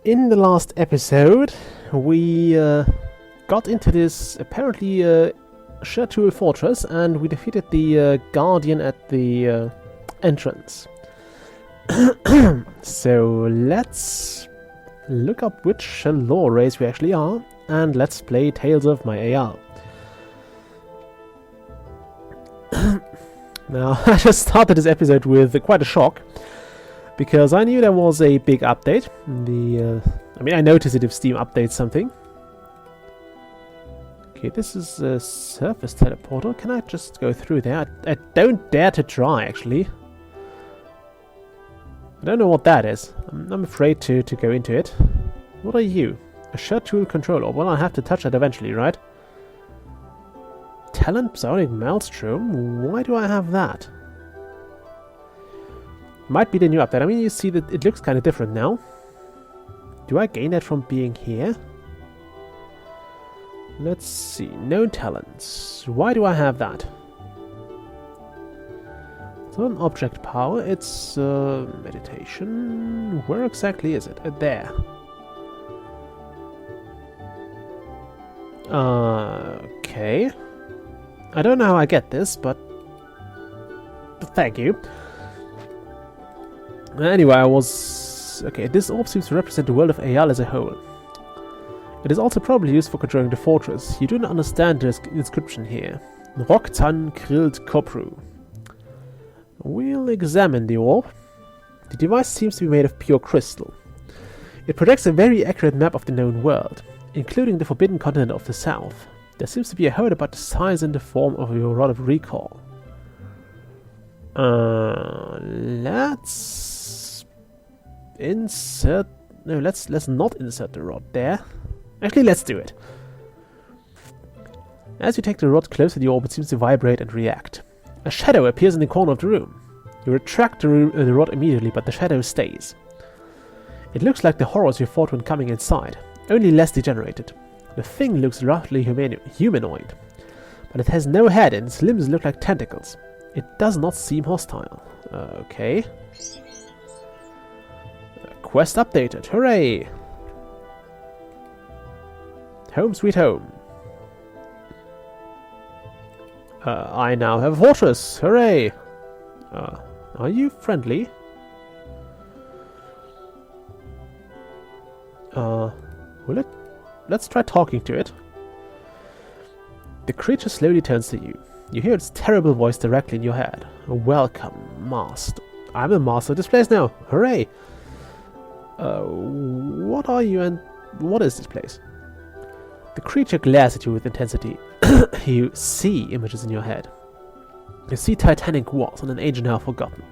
In the last episode, we got into this apparently Chateau fortress and we defeated the guardian at the entrance. So let's look up which law race we actually are and let's play Tales of Maj'Eyal. Now, I just started this episode with quite a shock, because I knew there was a big update. I noticed it if Steam updates something. Okay, this is a surface teleporter. Can I just go through there? I don't dare to try, actually. I don't know what that is. I'm afraid to go into it. What are you? A shirt tool controller. Well, I have to touch that eventually, right? Talent Psionic Maelstrom? Why do I have that? Might be the new update. I mean, you see that it looks kind of different now. Do I gain that from being here? Let's see. Known talents. Why do I have that? It's not an object power. It's meditation. Where exactly is it? There. Okay. I don't know how I get this, but thank you. Anyway, okay, this orb seems to represent the world of Maj'Eyal as a whole. It is also probably used for controlling the fortress. You do not understand the inscription here. Roktan Krilt Kopru. We'll examine the orb. The device seems to be made of pure crystal. It projects a very accurate map of the known world, including the forbidden continent of the south. There seems to be a hole about the size and the form of your rod of recall. Let's insert... No, let's not insert the rod there. Actually, let's do it. As you take the rod closer, the orb seems to vibrate and react. A shadow appears in the corner of the room. You retract the rod immediately, but the shadow stays. It looks like the horrors you fought when coming inside, only less degenerated. The thing looks roughly humanoid, but it has no head and its limbs look like tentacles. It does not seem hostile. Okay. Quest updated. Hooray! Home sweet home. I now have a fortress. Hooray! Are you friendly? Let's try talking to it. The creature slowly turns to you. You hear its terrible voice directly in your head. Welcome, master. I'm a master of this place now. Hooray! What are you and what is this place? The creature glares at you with intensity. You see images in your head. You see titanic walls and an age now forgotten.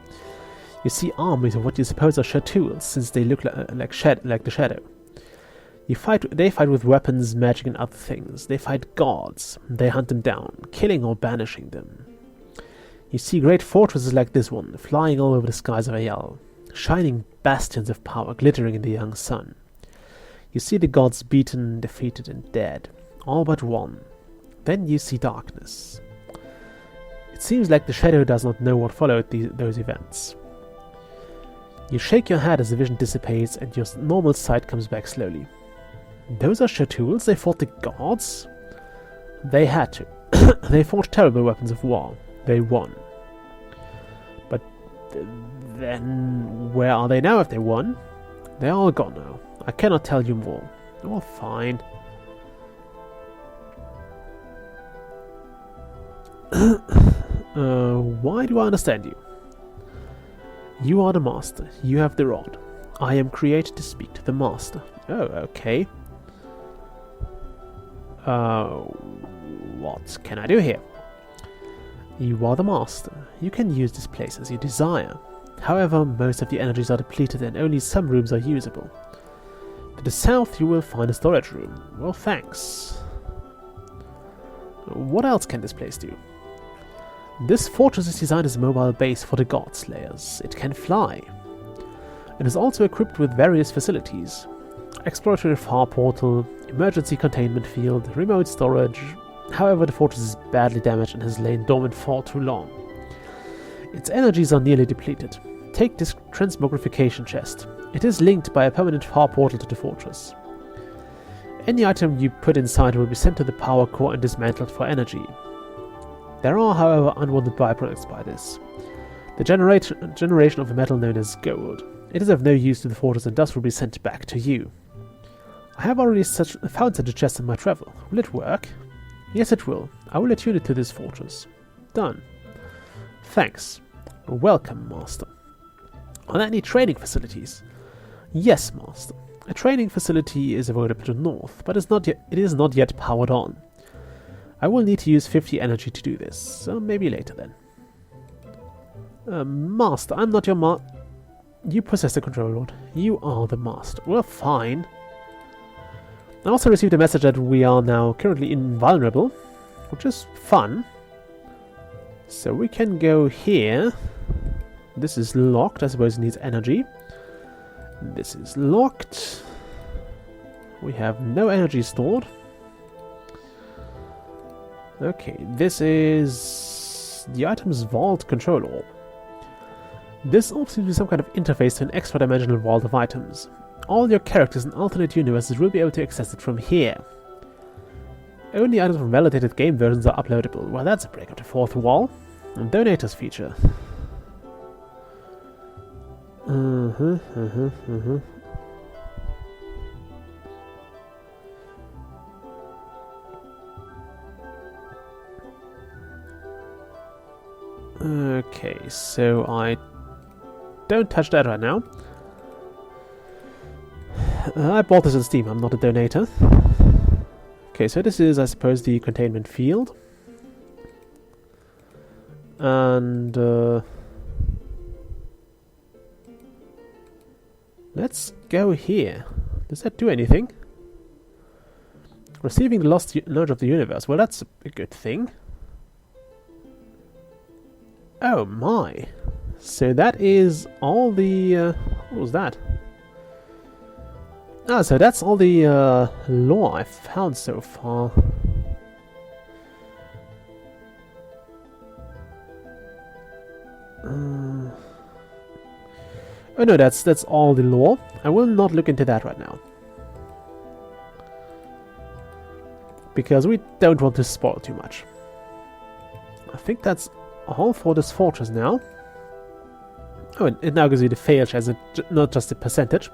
You see armies of what you suppose are tools, since they look like the shadow. They fight with weapons, magic and other things. They fight gods. They hunt them down, killing or banishing them. You see great fortresses like this one, flying all over the skies of Maj'Eyal, shining bastions of power glittering in the young sun. You see the gods beaten, defeated and dead, all but one. Then you see darkness. It seems like the shadow does not know what followed those events. You shake your head as the vision dissipates and your normal sight comes back slowly. Those are tools. They fought the gods? They had to. They forged terrible weapons of war. They won. But then where are they now if they won? They're all gone now. I cannot tell you more. Oh, fine. Why do I understand you? You are the master. You have the rod. I am created to speak to the master. Oh, okay. What can I do here? You are the master. You can use this place as you desire. However, most of the energies are depleted and only some rooms are usable. To the south you will find a storage room. Well, thanks. What else can this place do? This fortress is designed as a mobile base for the God Slayers. It can fly. It is also equipped with various facilities. Exploratory far portal, emergency containment field, remote storage. However, the fortress is badly damaged and has lain dormant for too long. Its energies are nearly depleted. Take this transmogrification chest. It is linked by a permanent power portal to the fortress. Any item you put inside will be sent to the power core and dismantled for energy. There are, however, unwanted byproducts by this. The generation of a metal known as gold. It is of no use to the fortress and thus will be sent back to you. I have already found such a chest in my travel. Will it work? Yes, it will. I will attune it to this fortress. Done. Thanks. Welcome, Master. Are there any training facilities? Yes, Master. A training facility is available to the north, but it is not yet powered on. I will need to use 50 energy to do this, so maybe later then. Master, I'm not your You possess the control rod. You are the master. Well, fine. I also received a message that we are now currently invulnerable, which is fun. So we can go here. This is locked. I suppose it needs energy. This is locked. We have no energy stored. Okay, this is the item's vault control orb. This orb seems to be some kind of interface to an extra-dimensional vault of items. All your characters in alternate universes will be able to access it from here. Only items from validated game versions are uploadable. Well, that's a break of the fourth wall. And donators feature. Okay, so I don't touch that right now. I bought this on Steam, I'm not a donator. Okay, so this is, I suppose, the containment field. And let's go here. Does that do anything? Receiving the lost knowledge of the universe. Well, that's a good thing. Oh my. So that is all the... what was that? Ah, so that's all the lore I've found so far. Oh no, that's all the lore. I will not look into that right now. Because we don't want to spoil too much. I think that's all for this fortress now. Oh, and it now gives you the fail chance, not just the percentage.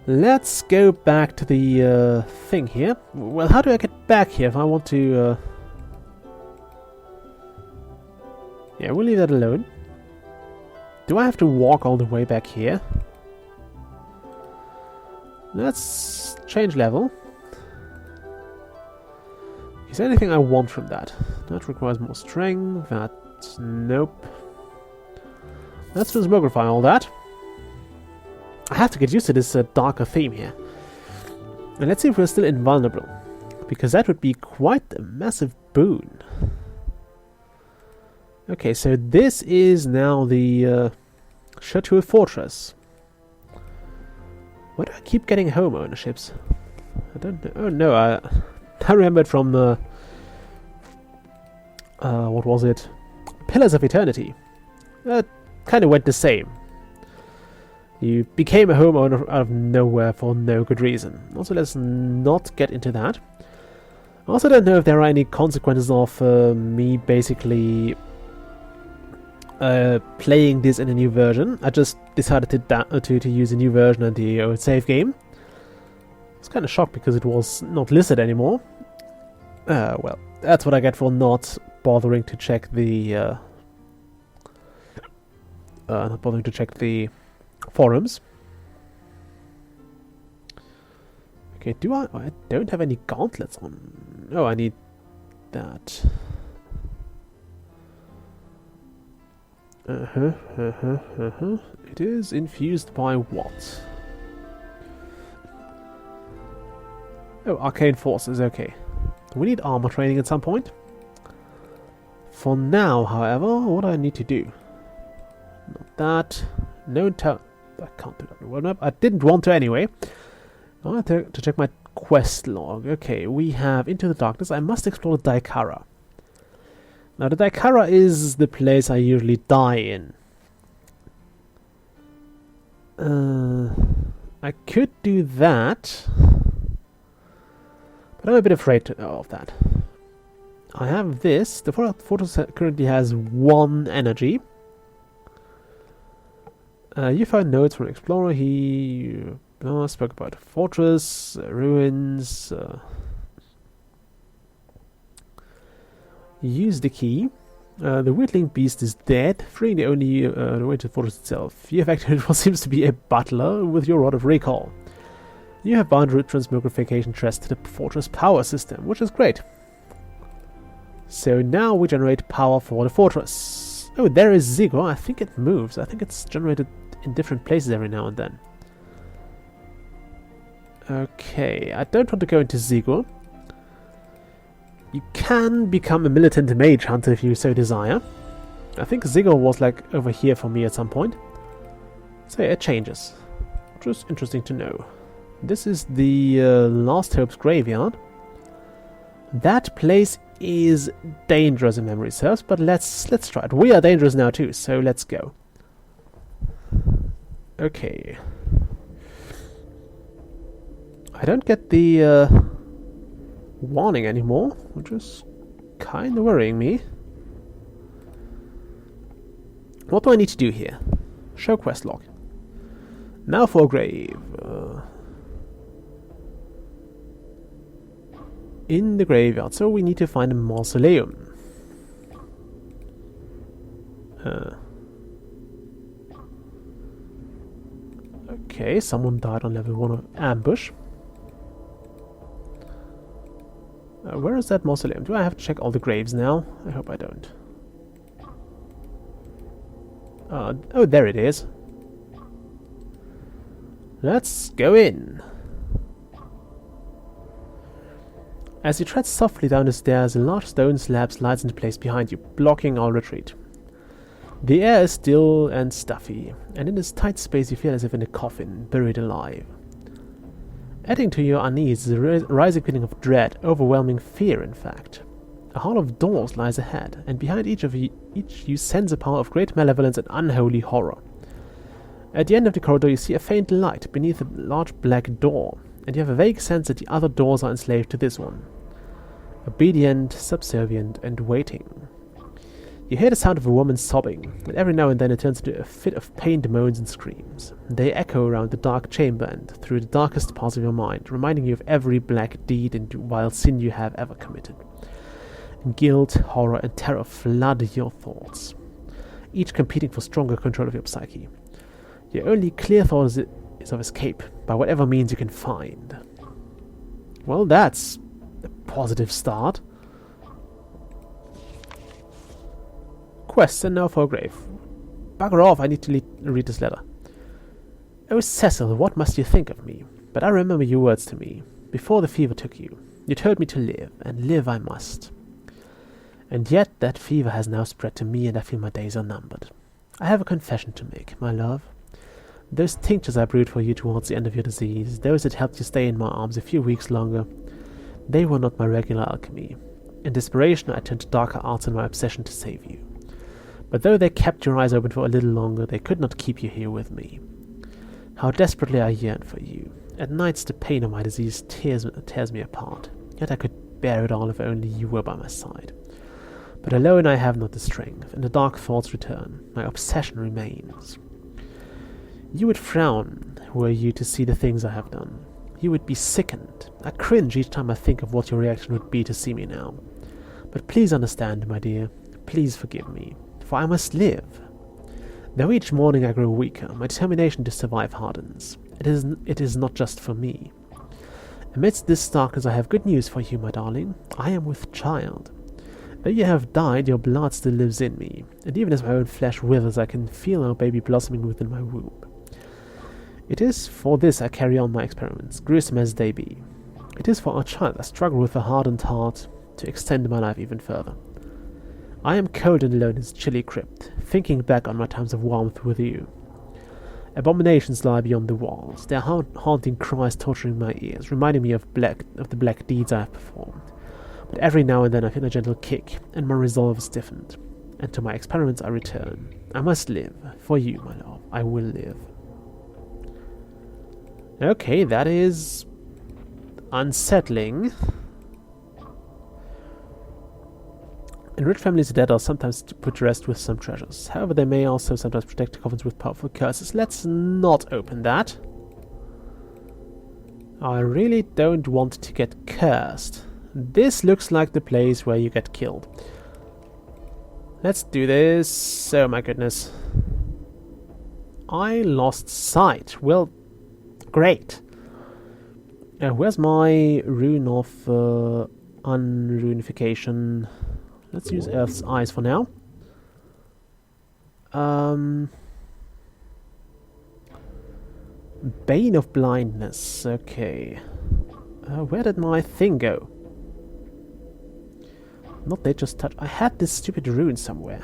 Let's go back to the thing here. Well, how do I get back here if I want to... Yeah, we'll leave that alone. Do I have to walk all the way back here? Let's change level. Is there anything I want from that? That requires more strength. That... nope. Let's transmogrify all that. I have to get used to this darker theme here. And let's see if we're still invulnerable. Because that would be quite a massive boon. Okay, so this is now the Chateau Fortress. Why do I keep getting home ownerships? I don't know. Oh no, I remembered from what was it? Pillars of Eternity. Kind of went the same. You became a homeowner out of nowhere for no good reason. Also, let's not get into that. I also don't know if there are any consequences of me basically playing this in a new version. I just decided to use a new version of the old save game. I was kind of shocked because it was not listed anymore. Well, that's what I get for not bothering to check the forums. Okay, I don't have any gauntlets on. Oh, I need that. It is infused by what? Oh, arcane forces, okay. We need armor training at some point. For now, however, what do I need to do? Not that. No I can't do that. Well, no, I didn't want to anyway. I have to check my quest log. Okay, we have Into the Darkness. I must explore the Daikara. Now, the Daikara is the place I usually die in. I could do that, but I'm a bit afraid of that. I have this. The fortress currently has 1 energy. You found notes from an explorer. He spoke about a fortress, ruins. Use the key. The weirdling beast is dead, freeing the only way to the fortress itself. You have activated what seems to be a butler with your rod of recall. You have bound transmogrification chest to the fortress power system, which is great. So now we generate power for the fortress. Oh, there is Zigor. I think it moves. I think it's generated in different places every now and then. Okay, I don't want to go into Zigor. You can become a militant mage hunter if you so desire. I think Zigor was like over here for me at some point. So yeah, it changes. Which is interesting to know. This is the Last Hope's graveyard. That place is dangerous in memory serves, but let's try it. We are dangerous now too, so let's go. Okay. I don't get the warning anymore, which is kind of worrying me. What do I need to do here? Show quest log. Now for a grave. In the graveyard, so we need to find a mausoleum. Okay, someone died on level 1 of ambush. Where is that mausoleum? Do I have to check all the graves now? I hope I don't. Oh, there it is. Let's go in. As you tread softly down the stairs, a large stone slab slides into place behind you, blocking all retreat. The air is still and stuffy, and in this tight space you feel as if in a coffin, buried alive. Adding to your unease is a rising feeling of dread, overwhelming fear in fact. A hall of doors lies ahead, and behind each you sense a power of great malevolence and unholy horror. At the end of the corridor you see a faint light beneath a large black door, and you have a vague sense that the other doors are enslaved to this one. Obedient, subservient, and waiting. You hear the sound of a woman sobbing, and every now and then it turns into a fit of pained moans and screams. They echo around the dark chamber and through the darkest parts of your mind, reminding you of every black deed and vile sin you have ever committed. Guilt, horror, and terror flood your thoughts, each competing for stronger control of your psyche. Your only clear thought is of escape, by whatever means you can find. Well, that's a positive start. Quest, and now for a grave. Bugger off, I need to read this letter. Oh, Cecil, what must you think of me? But I remember your words to me. Before the fever took you, you told me to live, and live I must. And yet that fever has now spread to me, and I feel my days are numbered. I have a confession to make, my love. Those tinctures I brewed for you towards the end of your disease, those that helped you stay in my arms a few weeks longer, they were not my regular alchemy. In desperation I turned to darker arts in my obsession to save you. But though they kept your eyes open for a little longer, they could not keep you here with me. How desperately I yearn for you. At nights the pain of my disease tears me apart, yet I could bear it all if only you were by my side. But alone I have not the strength, and the dark thoughts return. My obsession remains. You would frown were you to see the things I have done. You would be sickened. I cringe each time I think of what your reaction would be to see me now. But please understand, my dear. Please forgive me, for I must live. Though each morning I grow weaker, my determination to survive hardens. It is not just for me. Amidst this darkness I have good news for you, my darling. I am with child. Though you have died, your blood still lives in me, and even as my own flesh withers, I can feel our baby blossoming within my womb. It is for this I carry on my experiments, gruesome as they be. It is for our child I struggle with a hardened heart to extend my life even further. I am cold and alone in this chilly crypt, thinking back on my times of warmth with you. Abominations lie beyond the walls, their haunting cries torturing my ears, reminding me of the black deeds I have performed. But every now and then I feel a gentle kick, and my resolve is stiffened. And to my experiments I return. I must live. For you, my love, I will live. Okay, that is unsettling. Enriched families of dead are sometimes put to rest with some treasures. However, they may also sometimes protect coffins with powerful curses. Let's not open that. I really don't want to get cursed. This looks like the place where you get killed. Let's do this. Oh my goodness. I lost sight. Well, great. Where's my rune of unrunification? Let's use Earth's Eyes for now. Bane of Blindness. Okay. Where did my thing go? Not they just touch. I had this stupid rune somewhere.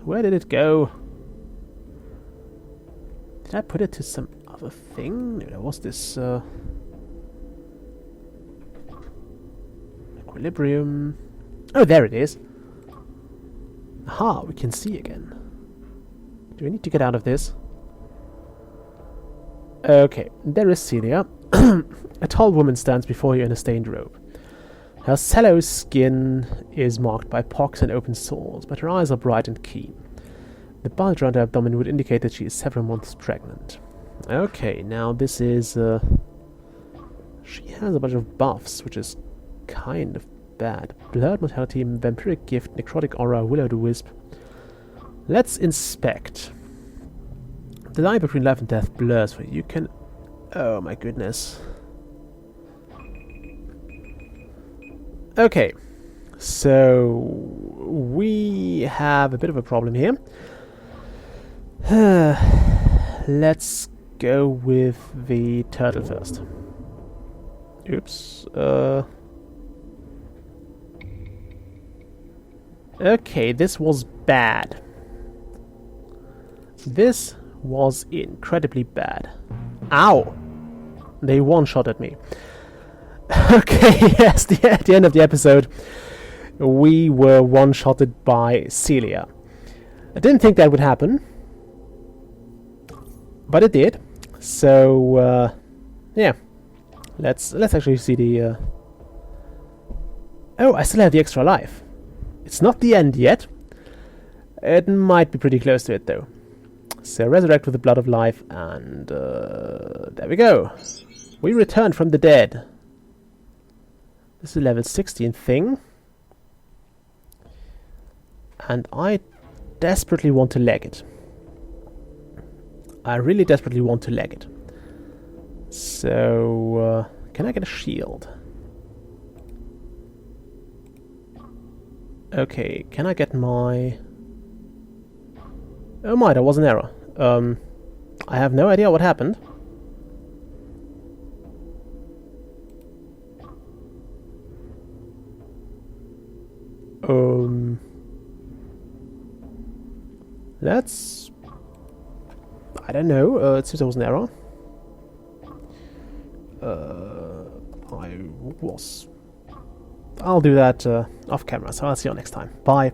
Where did it go? Did I put it to some other thing? No, there was this equilibrium. Oh, there it is. Aha, we can see again. Do we need to get out of this? Okay, there is Celia. A tall woman stands before you in a stained robe. Her sallow skin is marked by pox and open sores, but her eyes are bright and keen. The bulge around her abdomen would indicate that she is several months pregnant. Okay, now this is... she has a bunch of buffs, which is kind of bad. Blurred mortality, vampiric gift, necrotic aura, will-o'-the-wisp. Let's inspect. The line between life and death blurs for you. You can... Oh my goodness. Okay. So... we have a bit of a problem here. Let's go with the turtle first. Oops. Okay, this was bad. This was incredibly bad. Ow! They one-shotted me. Okay, yes, at the end of the episode, we were one-shotted by Celia. I didn't think that would happen, but it did. So, yeah. Let's actually see the... Oh, I still have the extra life. It's not the end yet. It might be pretty close to it, though. So, resurrect with the blood of life, and there we go. We returned from the dead. This is a level 16 thing. And I desperately want to leg it. I really desperately want to leg it. So, can I get a shield? Okay, can I get my... Oh my, there was an error. I have no idea what happened. Let's... I don't know, it seems there was an error. I'll do that off camera, so I'll see you next time. Bye.